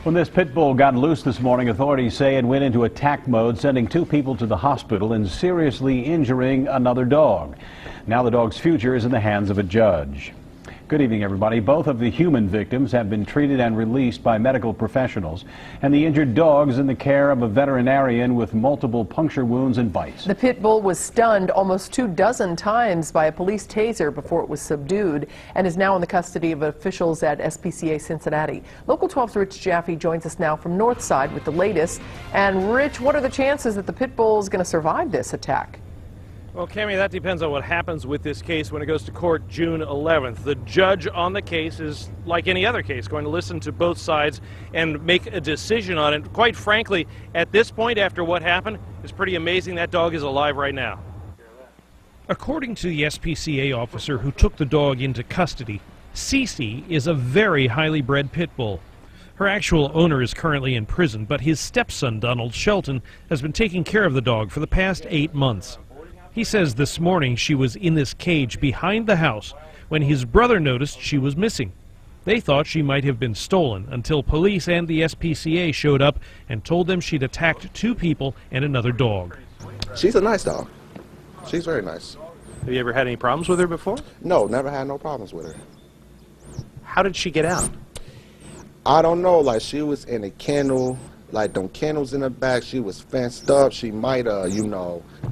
When this pit bull got loose this morning, authorities say it went into attack mode, sending 2 people to the hospital and seriously injuring another dog. Now the dog's future is in the hands of a judge. Good evening, everybody. Both of the human victims have been treated and released by medical professionals, and the injured dog is in the care of a veterinarian with multiple puncture wounds and bites. The pit bull was stunned almost 24 times by a police taser before it was subdued and is now in the custody of officials at SPCA Cincinnati. Local 12's Rich Jaffe joins us now from Northside with the latest. And Rich, what are the chances that the pit bull is going to survive this attack? Well, Cammie, that depends on what happens with this case when it goes to court June 11th. The judge on the case is, like any other case, going to listen to both sides and make a decision on it. Quite frankly, at this point, after what happened, it's pretty amazing that dog is alive right now. According to the SPCA officer who took the dog into custody, Thsi is a very highly bred pit bull. Her actual owner is currently in prison, but his stepson, Donald Shelton, has been taking care of the dog for the past 8 months. He says this morning she was in this cage behind the house when his brother noticed she was missing. They thought she might have been stolen until police and the SPCA showed up and told them she'd attacked 2 people and another dog. She's a nice dog. She's very nice. Have you ever had any problems with her before? No, never had no problems with her. How did she get out? I don't know, like she was in a kennel, like them kennels in the back, she was fenced up. She might have,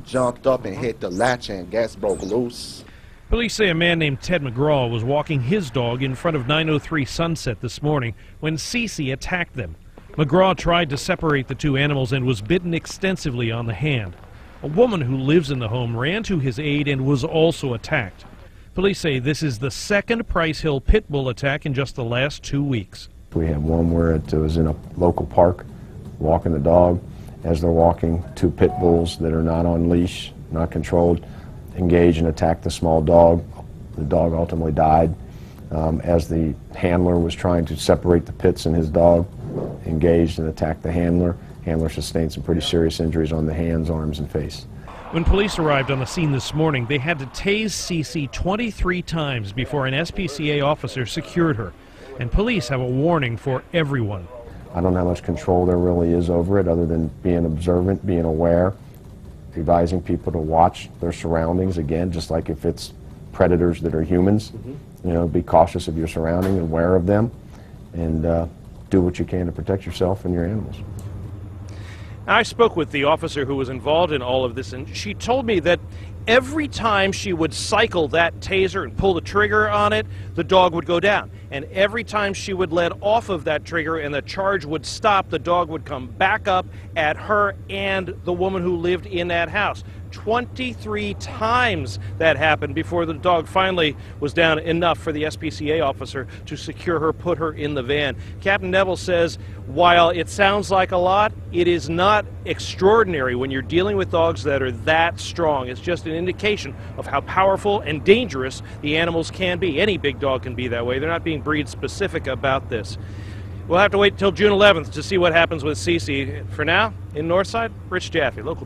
jumped up and hit the latch and gas broke loose. Police say a man named Ted McGraw was walking his dog in front of 903 Sunset this morning when Thsi attacked them. McGraw tried to separate the 2 animals and was bitten extensively on the hand. A woman who lives in the home ran to his aid and was also attacked. Police say this is the 2nd Price Hill pit bull attack in just the last 2 weeks. We had one where it was in a local park, walking the dog. As they're walking, 2 pit bulls that are not on leash, not controlled, engage and attack the small dog. The dog ultimately died. As the handler was trying to separate the pits and his dog, engaged and attacked the handler. Handler sustained some pretty serious injuries on the hands, arms, and face. When police arrived on the scene this morning, they had to tase Thsi 23 times before an SPCA officer secured her. And police have a warning for everyone. I don't know how much control there really is over it other than being observant, being aware, advising people to watch their surroundings. Again, just like if it's predators that are humans, be cautious of your surroundings and aware of them, and do what you can to protect yourself and your animals. I spoke with the officer who was involved in all of this, and she told me that every time she would cycle that taser and pull the trigger on it, the dog would go down. And every time she would let off of that trigger and the charge would stop, the dog would come back up at her and the woman who lived in that house. 23 times that happened before the dog finally was down enough for the SPCA officer to secure her, put her in the van. Captain Neville says while it sounds like a lot, it is not extraordinary when you're dealing with dogs that are that strong. It's just an indication of how powerful and dangerous the animals can be. Any big dog can be that way. They're not being breed specific about this. We'll have to wait until June 11th to see what happens with Thsi. For now, in Northside, Rich Jaffe, local